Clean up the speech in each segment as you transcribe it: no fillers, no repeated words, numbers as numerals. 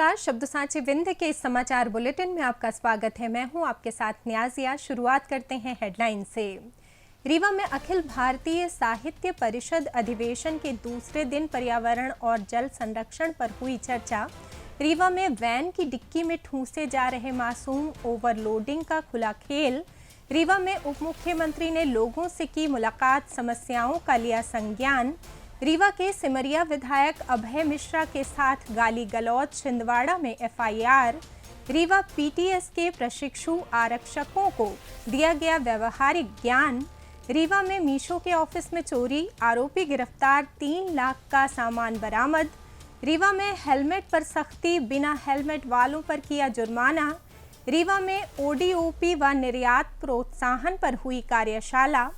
नमस्कार, शब्द सांचे विंध्य के इस समाचार बुलेटिन में आपका स्वागत है। मैं हूं आपके साथ न्याजिया। शुरुआत करते हैं हेडलाइन से। रीवा में अखिल भारतीय साहित्य परिषद अधिवेशन के दूसरे दिन पर्यावरण और जल संरक्षण पर हुई चर्चा। रीवा में वैन की डिक्की में ठूंसे जा रहे मासूम, ओवरलोडिंग का खुला खेल। रीवा में उप मुख्यमंत्री ने लोगों से की मुलाकात, समस्याओं का लिया संज्ञान। रीवा के सिमरिया विधायक अभय मिश्रा के साथ गाली गलौज, छिंदवाड़ा में एफआईआर। रीवा पीटीएस के प्रशिक्षु आरक्षकों को दिया गया व्यवहारिक ज्ञान। रीवा में मीशो के ऑफिस में चोरी, आरोपी गिरफ्तार, 3 लाख का सामान बरामद। रीवा में हेलमेट पर सख्ती, बिना हेलमेट वालों पर किया जुर्माना। रीवा में ओडीओपी व निर्यात प्रोत्साहन पर हुई कार्यशाला।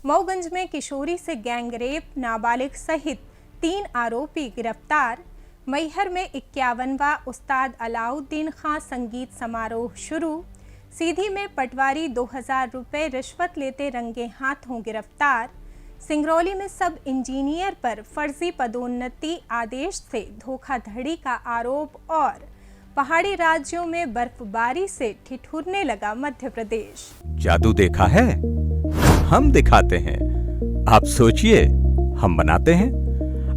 मऊगंज में किशोरी से गैंगरेप, नाबालिग सहित 3 आरोपी गिरफ्तार। मैहर में 51वां उस्ताद अलाउद्दीन खां संगीत समारोह शुरू। सीधी में पटवारी 2000 रुपये रिश्वत लेते रंगे हाथों गिरफ्तार। सिंगरौली में सब इंजीनियर पर फर्जी पदोन्नति आदेश से धोखाधड़ी का आरोप। और पहाड़ी राज्यों में बर्फबारी से ठिठुरने लगा मध्य प्रदेश। जादू देखा है, हम दिखाते हैं। आप सोचिए, हम बनाते हैं।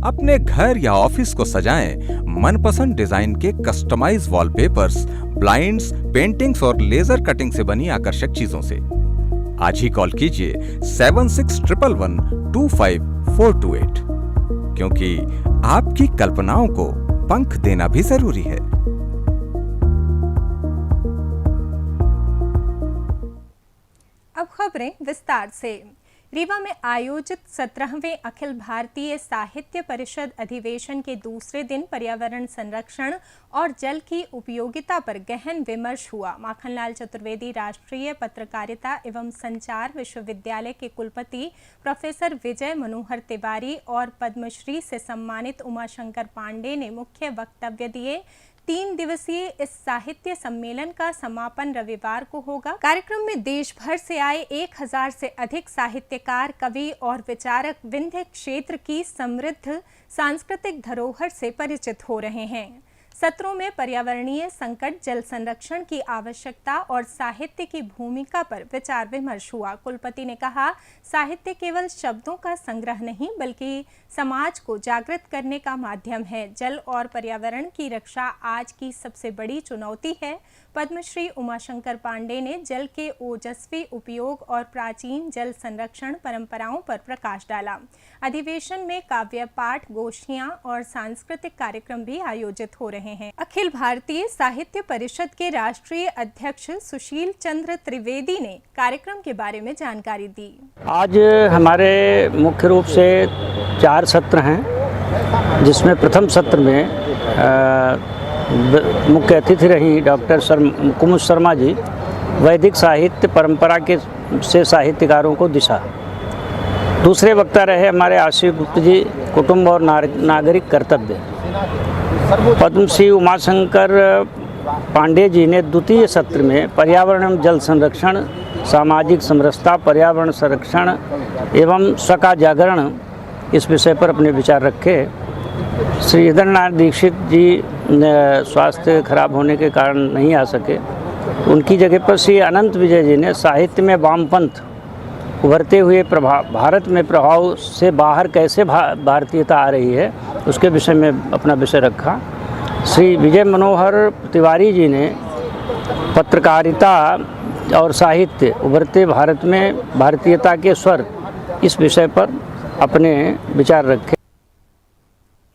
अपने घर या ऑफिस को सजाएं मनपसंद डिजाइन के कस्टमाइज वॉलपेपर्स, ब्लाइंड्स, पेंटिंग्स और लेजर कटिंग से बनी आकर्षक चीजों से। आज ही कॉल कीजिए 7611125428, क्योंकि आपकी कल्पनाओं को पंख देना भी जरूरी है। अब खबरें विस्तार से। रीवा में आयोजित 17वें अखिल भारतीय साहित्य परिषद अधिवेशन के दूसरे दिन पर्यावरण संरक्षण और जल की उपयोगिता पर गहन विमर्श हुआ। माखनलाल चतुर्वेदी राष्ट्रीय पत्रकारिता एवं संचार विश्वविद्यालय के कुलपति प्रोफेसर विजय मनोहर तिवारी और पद्मश्री से सम्मानित उमाशंकर पांडे ने मुख्य वक्तव्य दिए। 3 दिवसीय इस साहित्य सम्मेलन का समापन रविवार को होगा। कार्यक्रम में देश भर से आए 1000 से अधिक साहित्यकार, कवि और विचारक विंध्य क्षेत्र की समृद्ध सांस्कृतिक धरोहर से परिचित हो रहे हैं। सत्रों में पर्यावरणीय संकट, जल संरक्षण की आवश्यकता और साहित्य की भूमिका पर विचार विमर्श हुआ। कुलपति ने कहा, साहित्य केवल शब्दों का संग्रह नहीं बल्कि समाज को जागृत करने का माध्यम है। जल और पर्यावरण की रक्षा आज की सबसे बड़ी चुनौती है। पद्मश्री उमाशंकर पांडे ने जल के ओजस्वी उपयोग और प्राचीन जल संरक्षण परंपराओं पर प्रकाश डाला। अधिवेशन में काव्य पाठ, गोष्ठियां और सांस्कृतिक कार्यक्रम भी आयोजित हो रहे हैं। अखिल भारतीय साहित्य परिषद के राष्ट्रीय अध्यक्ष सुशील चंद्र त्रिवेदी ने कार्यक्रम के बारे में जानकारी दी। आज हमारे मुख्य रूप से 4 सत्र हैं, जिसमें प्रथम सत्र में मुख्य अतिथि रही डॉक्टर कुमुद शर्मा जी, वैदिक साहित्य परंपरा के से साहित्यकारों को दिशा। दूसरे वक्ता रहे हमारे आशीष गुप्त जी, कुटुंब और नागरिक कर्तव्य। पद्मश्री उमाशंकर पांडे जी ने द्वितीय सत्र में पर्यावरण एवं जल संरक्षण, सामाजिक समरसता, पर्यावरण संरक्षण एवं स्वका जागरण इस विषय पर अपने विचार रखे। श्री हृदयनाथ दीक्षित जी स्वास्थ्य खराब होने के कारण नहीं आ सके, उनकी जगह पर श्री अनंत विजय जी ने साहित्य में वामपंथ उभरते हुए भारत में प्रभाव से बाहर कैसे भारतीयता आ रही है उसके विषय में अपना विषय रखा। श्री विजय मनोहर तिवारी जी ने पत्रकारिता और साहित्य उभरते भारत में भारतीयता के स्वर इस विषय पर अपने विचार रखे।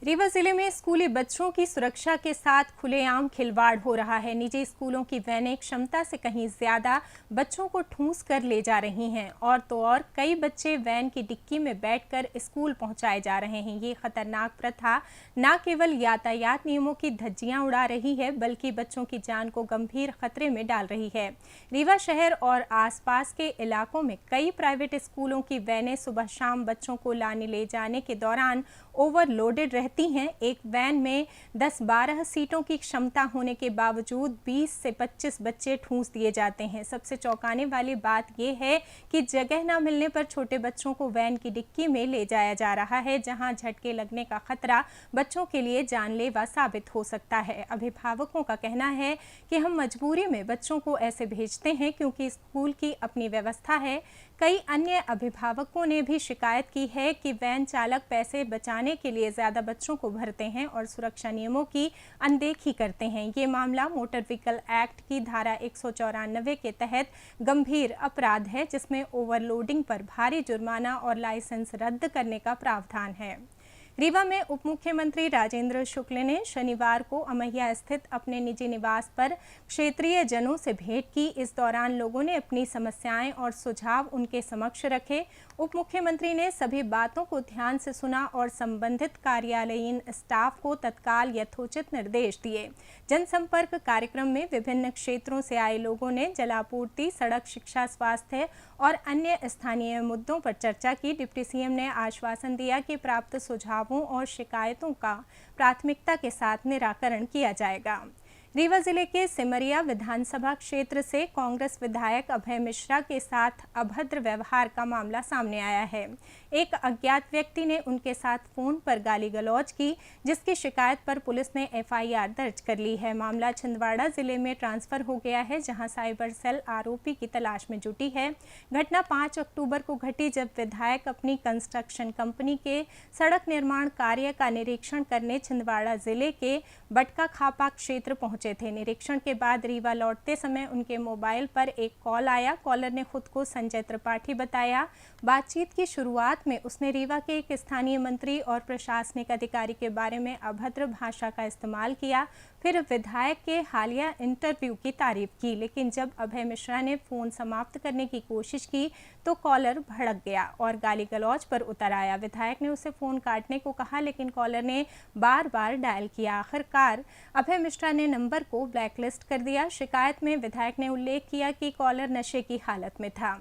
रीवा जिले में स्कूली बच्चों की सुरक्षा के साथ खुलेआम खिलवाड़ हो रहा है। निजी स्कूलों की वैनें क्षमता से कहीं ज्यादा बच्चों को ठूंस कर ले जा रही हैं और तो और कई बच्चे वैन की डिक्की में बैठकर स्कूल पहुंचाए जा रहे हैं। ये खतरनाक प्रथा न केवल यातायात नियमों की धज्जियां उड़ा रही है बल्कि बच्चों की जान को गंभीर खतरे में डाल रही है। रीवा शहर और आसपास के इलाकों में कई प्राइवेट स्कूलों की वैनें सुबह शाम बच्चों को लाने ले जाने के दौरान ओवरलोडेड रहती हैं। हैं। एक वैन में 10-12 सीटों की क्षमता होने के बावजूद 20 से 25 बच्चे ठूंस दिए जाते हैं। सबसे चौंकाने वाली बात यह है कि जगह न मिलने पर छोटे बच्चों को वैन की डिक्की में ले जाया जा रहा है, जहां झटके लगने का खतरा बच्चों के लिए जानलेवा साबित हो सकता है। अभिभावकों का कहना है कि हम मजबूरी में बच्चों को ऐसे भेजते हैं क्योंकि स्कूल की अपनी व्यवस्था है। कई अन्य अभिभावकों ने भी शिकायत की है कि वैन चालक पैसे बचाने के लिए ज़्यादा बच्चों को भरते हैं और सुरक्षा नियमों की अनदेखी करते हैं। ये मामला मोटर व्हीकल एक्ट की धारा 194 के तहत गंभीर अपराध है, जिसमें ओवरलोडिंग पर भारी जुर्माना और लाइसेंस रद्द करने का प्रावधान है। रीवा में उप मुख्यमंत्री राजेंद्र शुक्ल ने शनिवार को अमैया स्थित अपने निजी निवास पर क्षेत्रीय जनों से भेंट की। इस दौरान लोगों ने अपनी समस्याएं और सुझाव उनके समक्ष रखे। उप मुख्यमंत्री ने सभी बातों को ध्यान से सुना और संबंधित कार्यालयीन स्टाफ को तत्काल यथोचित निर्देश दिए। जनसंपर्क कार्यक्रम में विभिन्न क्षेत्रों से आए लोगों ने जलापूर्ति, सड़क, शिक्षा, स्वास्थ्य और अन्य स्थानीय मुद्दों पर चर्चा की। डिप्टी सीएम ने आश्वासन दिया कि प्राप्त सुझावों और शिकायतों का प्राथमिकता के साथ निराकरण किया जाएगा। रीवा जिले के सिमरिया विधानसभा क्षेत्र से कांग्रेस विधायक अभय मिश्रा के साथ अभद्र व्यवहार का मामला सामने आया है। एक अज्ञात व्यक्ति ने उनके साथ फोन पर गाली गलौज की, जिसकी शिकायत पर पुलिस ने एफआईआर दर्ज कर ली है। मामला छिंदवाड़ा जिले में ट्रांसफर हो गया है, जहां साइबर सेल आरोपी की तलाश में जुटी है। घटना 5 अक्टूबर को घटी, जब विधायक अपनी कंस्ट्रक्शन कंपनी के सड़क निर्माण कार्य का निरीक्षण करने छिंदवाड़ा जिले के बटका खापा क्षेत्र पहुंचे थे। निरीक्षण के बाद रीवा लौटते समय उनके मोबाइल पर एक कॉल आया। कॉलर ने खुद को संजय त्रिपाठी बताया। बातचीत की शुरुआत में उसने रीवा के एक स्थानीय मंत्री और प्रशासनिक अधिकारी के बारे में अभद्र भाषा का इस्तेमाल किया। फिर विधायक के हालिया इंटरव्यू की तारीफ की, लेकिन जब अभय मिश्रा ने फोन समाप्त करने की कोशिश की तो कॉलर भड़क गया और गाली गलौज पर उतर आया। विधायक ने उसे फोन काटने को कहा, लेकिन कॉलर ने बार बार डायल किया। आखिरकार अभय मिश्रा ने नंबर को ब्लैकलिस्ट कर दिया। शिकायत में विधायक ने उल्लेख किया कि कॉलर नशे की हालत में था।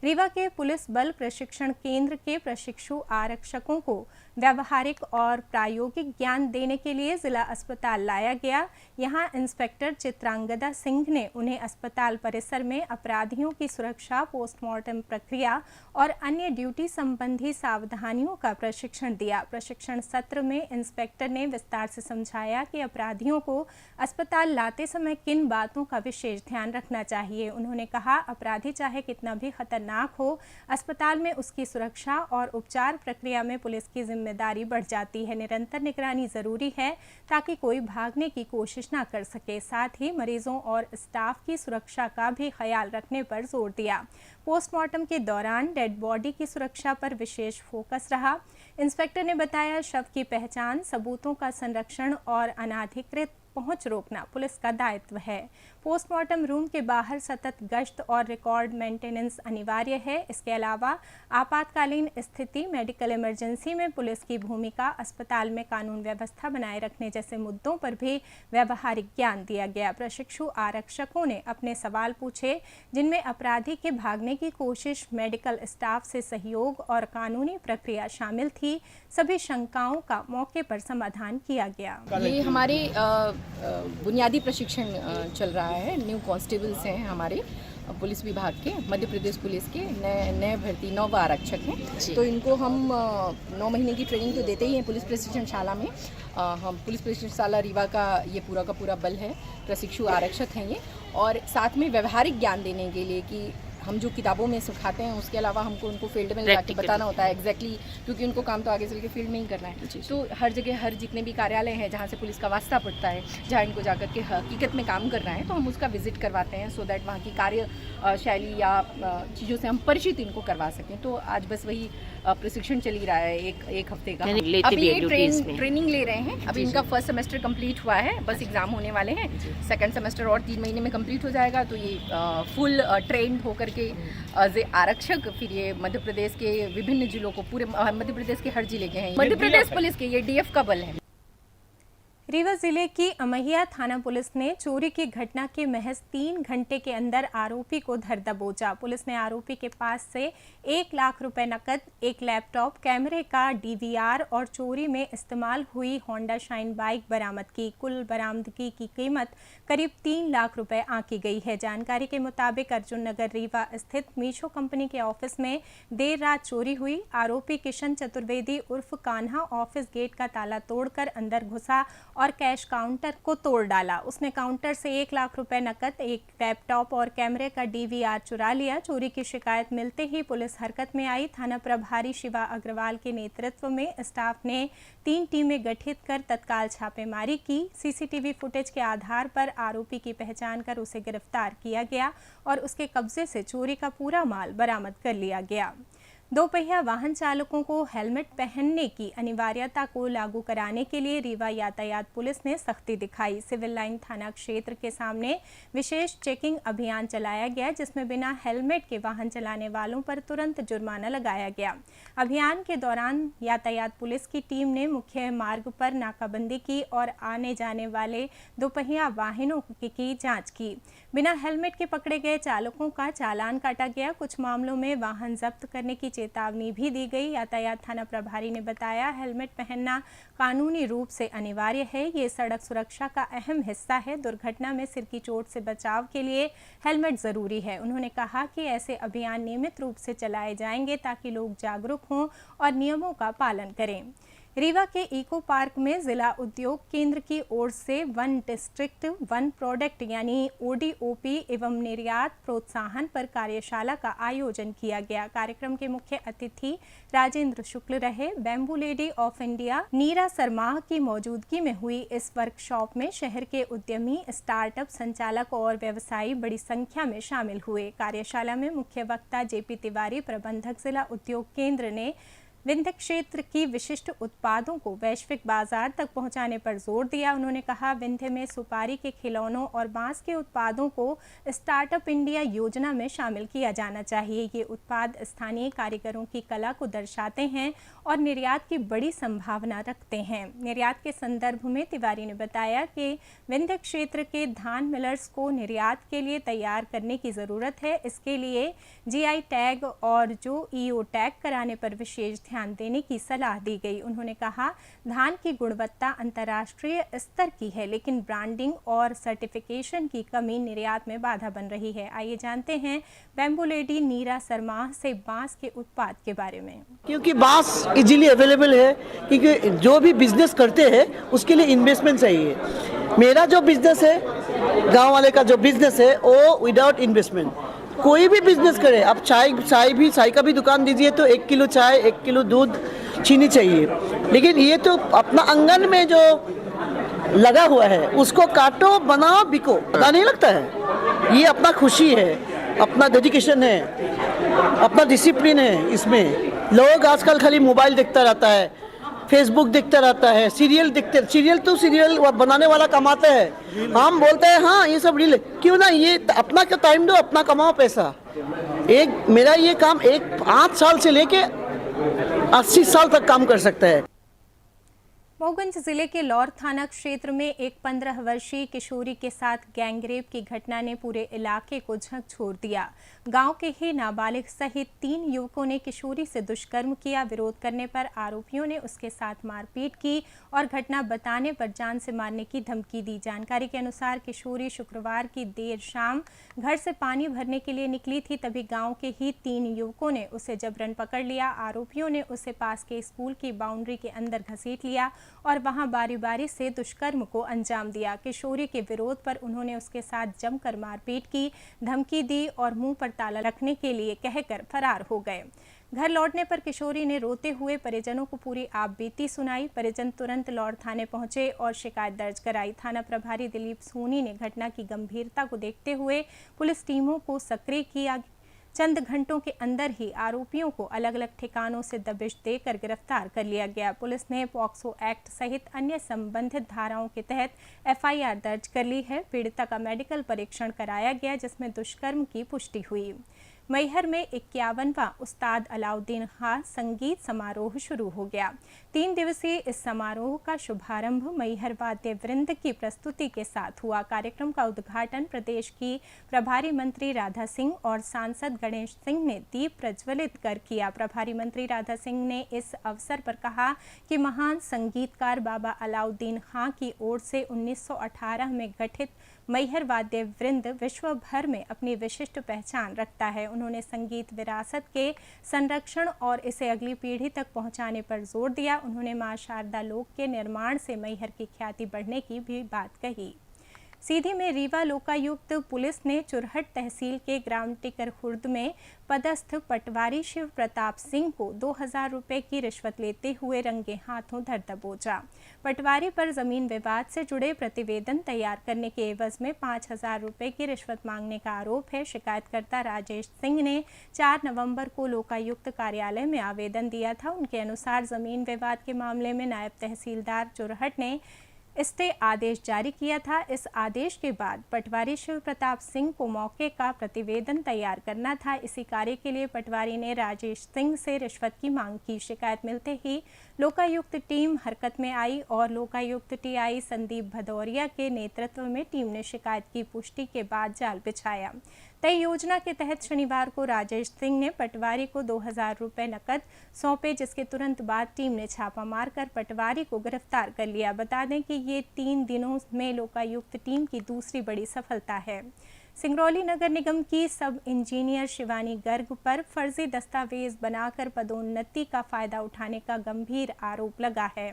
रीवा के पुलिस बल प्रशिक्षण केंद्र के प्रशिक्षु आरक्षकों को व्यावहारिक और प्रायोगिक ज्ञान देने के लिए जिला अस्पताल लाया गया। यहां इंस्पेक्टर चित्रांगदा सिंह ने उन्हें अस्पताल परिसर में अपराधियों की सुरक्षा, पोस्टमार्टम प्रक्रिया और अन्य ड्यूटी संबंधी सावधानियों का प्रशिक्षण दिया। प्रशिक्षण सत्र में इंस्पेक्टर ने विस्तार से समझाया कि अपराधियों को अस्पताल लाते समय किन बातों का विशेष ध्यान रखना चाहिए। उन्होंने कहा, अपराधी चाहे कितना भी खतरनाक हो, अस्पताल में उसकी सुरक्षा और उपचार प्रक्रिया में पुलिस की जिम्मेदारी बढ़ जाती है। निरंतर निगरानी जरूरी है ताकि कोई भागने की कोशिश ना कर सके। साथ ही मरीजों और स्टाफ की सुरक्षा का भी ख्याल रखने पर जोर दिया। पोस्टमार्टम के दौरान डेड बॉडी की सुरक्षा पर विशेष फोकस रहा। इंस्पेक्टर ने बताया, शव की पहचान, सबूतों का संरक्षण और अनाधिकृत पहुंच रोकना पुलिस का दायित्व है। पोस्टमार्टम रूम के बाहर सतत गश्त और रिकॉर्ड मेंटेनेंस अनिवार्य है। इसके अलावा आपातकालीन स्थिति, मेडिकल इमरजेंसी में पुलिस की भूमिका, अस्पताल में कानून व्यवस्था बनाए रखने जैसे मुद्दों पर भी व्यावहारिक ज्ञान दिया गया। प्रशिक्षु आरक्षकों ने अपने सवाल पूछे, जिनमें अपराधी के भागने की कोशिश, मेडिकल स्टाफ से सहयोग और कानूनी प्रक्रिया शामिल थी। सभी शंकाओं का मौके पर समाधान किया गया। ये हमारे बुनियादी प्रशिक्षण चल रहा है। न्यू कांस्टेबल्स हैं हमारे पुलिस विभाग के, मध्य प्रदेश पुलिस के नए भर्ती 9 आरक्षक हैं। तो इनको हम 9 महीने की ट्रेनिंग तो देते ही हैं पुलिस प्रशिक्षण शाला में। हम पुलिस प्रशिक्षण शाला रीवा का ये पूरा का पूरा बल है, प्रशिक्षु आरक्षक हैं ये, और साथ में व्यवहारिक ज्ञान देने के लिए कि हम जो किताबों में सिखाते हैं उसके अलावा हमको उनको फील्ड में जाके बताना होता है एग्जैक्टली, क्योंकि उनको काम तो आगे चल के फील्ड में ही करना है। तो हर जगह, हर जितने भी कार्यालय हैं जहाँ से पुलिस का वास्ता पड़ता है, जहाँ इनको जाकर के हकीकत में काम करना है, तो हम उसका विजिट करवाते हैं सो दैट वहाँ की कार्य शैली या चीज़ों से हम परिचित इनको करवा सकें। तो आज बस वही प्रशिक्षण चल ही रहा है एक हफ्ते का। अभी ये ट्रेनिंग ले रहे हैं। अभी इनका फर्स्ट सेमेस्टर कंप्लीट हुआ है, बस एग्जाम होने वाले हैं। सेकंड सेमेस्टर और 3 महीने में कंप्लीट हो जाएगा। तो ये फुल ट्रेंड होकर के एज ए आरक्षक फिर ये मध्य प्रदेश के विभिन्न जिलों को, पूरे मध्य प्रदेश के हर जिले के हैं। मध्य प्रदेश पुलिस के ये डीएफ का बल है। रीवा जिले की अमहिया थाना पुलिस ने चोरी की घटना के महज 3 घंटे के अंदर आरोपी को धर दबोचा। पुलिस ने आरोपी के पास से 1 लाख रुपए नकद, एक लैपटॉप, कैमरे का डीवीआर और चोरी में इस्तेमाल हुई होंडा शाइन बाइक बरामद की। कुल बरामदगी की कीमत करीब 3 लाख रुपए आंकी गई है। जानकारी के मुताबिक अर्जुन नगर रीवा स्थित मीशो कंपनी के ऑफिस में देर रात चोरी हुई। आरोपी किशन चतुर्वेदी उर्फ कान्हा ऑफिस गेट का ताला तोड़कर अंदर घुसा और कैश काउंटर को तोड़ डाला। उसने काउंटर से 1 लाख रुपए नकद, एक लैपटॉप और कैमरे का डीवीआर चुरा लिया। चोरी की शिकायत मिलते ही पुलिस हरकत में आई। थाना प्रभारी शिवा अग्रवाल के नेतृत्व में स्टाफ ने 3 टीमें गठित कर तत्काल छापेमारी की। सीसीटीवी फुटेज के आधार पर आरोपी की पहचान कर उसे गिरफ्तार किया गया और उसके कब्जे से चोरी का पूरा माल बरामद कर लिया गया। दोपहिया वाहन चालकों को हेलमेट पहनने की अनिवार्यता को लागू कराने के लिए रीवा यातायात पुलिस ने सख्ती दिखाई। सिविल लाइन थाना क्षेत्र के सामने विशेष चेकिंग अभियान चलाया गया, जिसमें बिना हेलमेट के वाहन चलाने वालों पर तुरंत जुर्माना लगाया गया। अभियान के दौरान यातायात पुलिस की टीम ने मुख्य मार्ग पर नाकाबंदी की और आने जाने वाले दोपहिया वाहनों की जाँच की। बिना हेलमेट के पकड़े गए चालकों का चालान काटा गया। कुछ मामलों में वाहन जब्त करने की चेतावनी भी दी गई। यातायात थाना प्रभारी ने बताया, हेलमेट पहनना कानूनी रूप से अनिवार्य है। ये सड़क सुरक्षा का अहम हिस्सा है। दुर्घटना में सिर की चोट से बचाव के लिए हेलमेट जरूरी है। उन्होंने कहा कि ऐसे अभियान नियमित रूप से चलाए जाएंगे ताकि लोग जागरूक हों और नियमों का पालन करें। रीवा के इको पार्क में जिला उद्योग केंद्र की ओर से 1 डिस्ट्रिक्ट 1 प्रोडक्ट यानी ODOP एवं निर्यात प्रोत्साहन पर कार्यशाला का आयोजन किया गया। कार्यक्रम के मुख्य अतिथि राजेंद्र शुक्ल रहे। बैम्बू लेडी ऑफ इंडिया नीरा सरमाह की मौजूदगी में हुई इस वर्कशॉप में शहर के उद्यमी, स्टार्टअप संचालक और व्यवसायी बड़ी संख्या में शामिल हुए। कार्यशाला में मुख्य वक्ता JP तिवारी, प्रबंधक जिला उद्योग केंद्र, ने विंध्य क्षेत्र की विशिष्ट उत्पादों को वैश्विक बाजार तक पहुंचाने पर जोर दिया। उन्होंने कहा, विंध्य में सुपारी के खिलौनों और बांस के उत्पादों को स्टार्टअप इंडिया योजना में शामिल किया जाना चाहिए। ये उत्पाद स्थानीय कारीगरों की कला को दर्शाते हैं और निर्यात की बड़ी संभावना रखते हैं। निर्यात के संदर्भ में तिवारी ने बताया कि विंध्य क्षेत्र के धान मिलर्स को निर्यात के लिए तैयार करने की ज़रूरत है। इसके लिए GI टैग और जो EO टैग कराने पर विशेष ध्यान देने की सलाह दी गई। उन्होंने कहा, धान की गुणवत्ता अंतर्राष्ट्रीय स्तर की है, लेकिन ब्रांडिंग और सर्टिफिकेशन की कमी निर्यात में बाधा बन रही है। आइए जानते हैं बैम्बू लेडी नीरा सरमाह से बांस के उत्पाद के बारे में। क्योंकि बांस इजीली अवेलेबल है, क्योंकि जो भी बिजनेस करते हैं उसके लिए इन्वेस्टमेंट चाहिए। मेरा जो बिजनेस है, गांव वाले का जो बिजनेस है, वो विदाउट इन्वेस्टमेंट। कोई भी बिजनेस करे, आप चाय का भी दुकान दीजिए तो 1 किलो चाय, 1 किलो दूध, चीनी चाहिए। लेकिन ये तो अपना आंगन में जो लगा हुआ है उसको काटो, बनाओ, बिको, पता नहीं लगता है। ये अपना खुशी है, अपना डेडिकेशन है, अपना डिसिप्लिन है। इसमें लोग आजकल खाली मोबाइल देखता रहता है, फेसबुक देखता रहता है, सीरियल बनाने वाला कमाता है। हम बोलते हैं हाँ ये सब रील, क्यों ना ये अपना का टाइम दो, अपना कमाओ पैसा। मेरा ये काम 5 साल से लेके 80 साल तक काम कर सकता है। मऊगंज जिले के लौर थाना क्षेत्र में एक 15 वर्षीय किशोरी के साथ गैंगरेप की घटना ने पूरे इलाके को झकझोर दिया। गांव के ही नाबालिग सहित 3 युवकों ने किशोरी से दुष्कर्म किया। विरोध करने पर आरोपियों ने उसके साथ मारपीट की और घटना बताने पर जान से मारने की धमकी दी। जानकारी के अनुसार किशोरी शुक्रवार की देर शाम घर से पानी भरने के लिए निकली थी, तभी गाँव के ही 3 युवकों ने उसे जबरन पकड़ लिया। आरोपियों ने उसे पास के स्कूल की बाउंड्री के अंदर घसीट लिया और वहां बारी बारी से दुष्कर्म को अंजाम दिया। किशोरी के विरोध पर उन्होंने उसके साथ जमकर मारपीट की, धमकी दी और मुंह पर ताला रखने के लिए कहकर फरार हो गए। घर लौटने पर किशोरी ने रोते हुए परिजनों को पूरी आपबीती सुनाई। परिजन तुरंत लौर थाने पहुंचे और शिकायत दर्ज कराई। थाना प्रभारी दिलीप सोनी ने घटना की गंभीरता को देखते हुए पुलिस टीमों को सक्रिय किया। चंद घंटों के अंदर ही आरोपियों को अलग अलग ठिकानों से दबिश देकर गिरफ्तार कर लिया गया। पुलिस ने पॉक्सो एक्ट सहित अन्य संबंधित धाराओं के तहत FIR दर्ज कर ली है। पीड़िता का मेडिकल परीक्षण कराया गया, जिसमें दुष्कर्म की पुष्टि हुई। मैहर में 51वां उस्ताद अलाउद्दीन खां संगीत समारोह शुरू हो गया। 3 दिवसीय इस समारोह का शुभारंभ मैहर वाद्य वृंद की प्रस्तुति के साथ हुआ। कार्यक्रम का उद्घाटन प्रदेश की प्रभारी मंत्री राधा सिंह और सांसद गणेश सिंह ने दीप प्रज्वलित कर किया। प्रभारी मंत्री राधा सिंह ने इस अवसर पर कहा कि महान संगीतकार बाबा अलाउद्दीन खां की ओर से 1918 में गठित मैहर वाद्य वृंद विश्व भर में अपनी विशिष्ट पहचान रखता है। उन्होंने संगीत विरासत के संरक्षण और इसे अगली पीढ़ी तक पहुंचाने पर जोर दिया। उन्होंने मां शारदा लोक के निर्माण से मैहर की ख्याति बढ़ने की भी बात कही। सीधी में रीवा लोकायुक्त पुलिस ने चुरहट तहसील के ग्राम टिकर खुर्द में पदस्थ पटवारी शिव प्रताप सिंह को 2000 रुपए की रिश्वत लेते हुए रंगे हाथों धर दबोचा। पटवारी पर जमीन विवाद से जुड़े प्रतिवेदन तैयार करने के एवज में 5000 रुपए की रिश्वत मांगने का आरोप है। शिकायतकर्ता राजेश सिंह ने 4 नवंबर को लोकायुक्त कार्यालय में आवेदन दिया था। उनके अनुसार जमीन विवाद के मामले में नायब तहसीलदार चुरहट ने स्टे आदेश जारी किया था। इस आदेश के बाद पटवारी शिव प्रताप सिंह को मौके का प्रतिवेदन तैयार करना था। इसी कार्य के लिए पटवारी ने राजेश सिंह से रिश्वत की मांग की। शिकायत मिलते ही लोकायुक्त टीम हरकत में आई और लोकायुक्त टीआई संदीप भदौरिया के नेतृत्व में टीम ने शिकायत की पुष्टि के बाद जाल बिछाया। तय योजना के तहत शनिवार को राजेश सिंह ने पटवारी को 2000 रुपए नकद सौंपे, जिसके तुरंत बाद टीम ने छापा मारकर पटवारी को गिरफ्तार कर लिया। बता दें कि ये 3 दिनों में लोकायुक्त टीम की दूसरी बड़ी सफलता है। सिंगरौली नगर निगम की सब इंजीनियर शिवानी गर्ग पर फर्जी दस्तावेज बनाकर पदोन्नति का फायदा उठाने का गंभीर आरोप लगा है।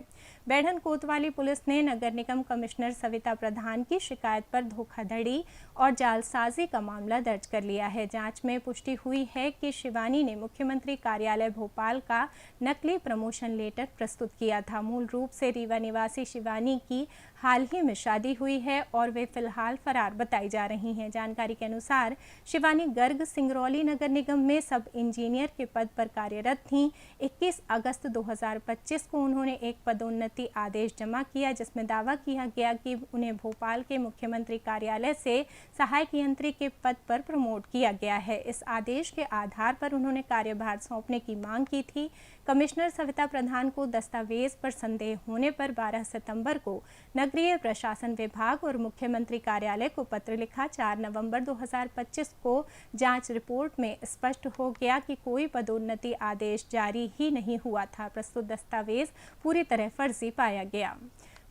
बैढ़न कोतवाली पुलिस ने नगर निगम कमिश्नर सविता प्रधान की शिकायत पर धोखाधड़ी और जालसाजी का मामला दर्ज कर लिया है। जांच में पुष्टि हुई है कि शिवानी ने मुख्यमंत्री कार्यालय भोपाल का नकली प्रमोशन लेटर प्रस्तुत किया था। मूल रूप से रीवा निवासी शिवानी की हाल ही में शादी हुई है और वे फिलहाल फरार बताई जा रही हैं। जानकारी के अनुसार शिवानी गर्ग सिंगरौली नगर निगम में सब इंजीनियर के पद पर कार्यरत थीं। 21 अगस्त 2025 को उन्होंने एक पदोन्नति आदेश जमा किया, जिसमें दावा किया गया कि उन्हें भोपाल के मुख्यमंत्री कार्यालय से सहायक यंत्री के पद पर प्रमोट किया गया है। इस आदेश के आधार पर उन्होंने कार्यभार सौंपने की मांग की थी। कमिश्नर सविता प्रधान को दस्तावेज पर संदेह होने पर 12 सितंबर को नगरीय प्रशासन विभाग और मुख्यमंत्री कार्यालय को पत्र लिखा। 4 नवंबर 2025 को जांच रिपोर्ट में स्पष्ट हो गया कि कोई पदोन्नति आदेश जारी ही नहीं हुआ था। प्रस्तुत दस्तावेज पूरी तरह फर्जी पाया गया।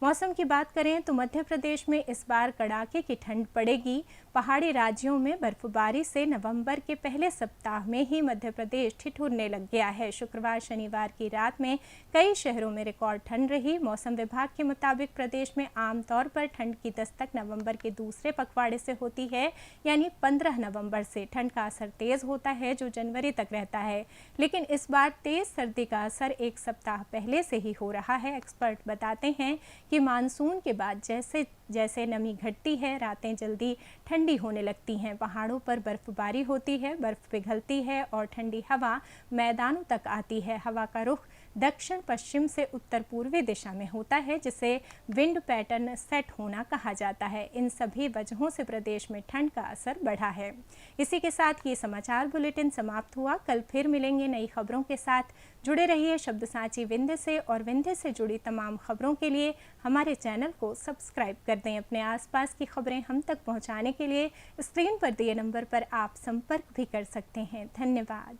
मौसम की बात करें तो मध्य प्रदेश में इस बार कड़ाके की ठंड पड़ेगी। पहाड़ी राज्यों में बर्फबारी से नवंबर के पहले सप्ताह में ही मध्य प्रदेश ठिठुरने लग गया है। शुक्रवार शनिवार की रात में कई शहरों में रिकॉर्ड ठंड रही। मौसम विभाग के मुताबिक प्रदेश में आमतौर पर ठंड की दस्तक नवंबर के दूसरे पखवाड़े से होती है, यानी 15 नवंबर से। ठंड का असर तेज होता है जो जनवरी तक रहता है, लेकिन इस बार तेज सर्दी का असर एक सप्ताह पहले से ही हो रहा है। एक्सपर्ट बताते हैं कि मानसून के बाद जैसे जैसे नमी घटती है, रातें जल्दी ठंडी होने लगती हैं। पहाड़ों पर बर्फबारी होती है, बर्फ पिघलती है और ठंडी हवा मैदानों तक आती है। हवा का रुख दक्षिण पश्चिम से उत्तर पूर्वी दिशा में होता है, जिसे विंड पैटर्न सेट होना कहा जाता है। इन सभी वजहों से प्रदेश में ठंड का असर बढ़ा है। इसी के साथ ये समाचार बुलेटिन समाप्त हुआ। कल फिर मिलेंगे नई खबरों के साथ। जुड़े रहिए शब्द सांची विंध्य से, और विंध्य से जुड़ी तमाम खबरों के लिए हमारे चैनल को सब्सक्राइब कर दें। अपने आसपास की खबरें हम तक पहुंचाने के लिए स्क्रीन पर दिए नंबर पर आप संपर्क भी कर सकते हैं। धन्यवाद।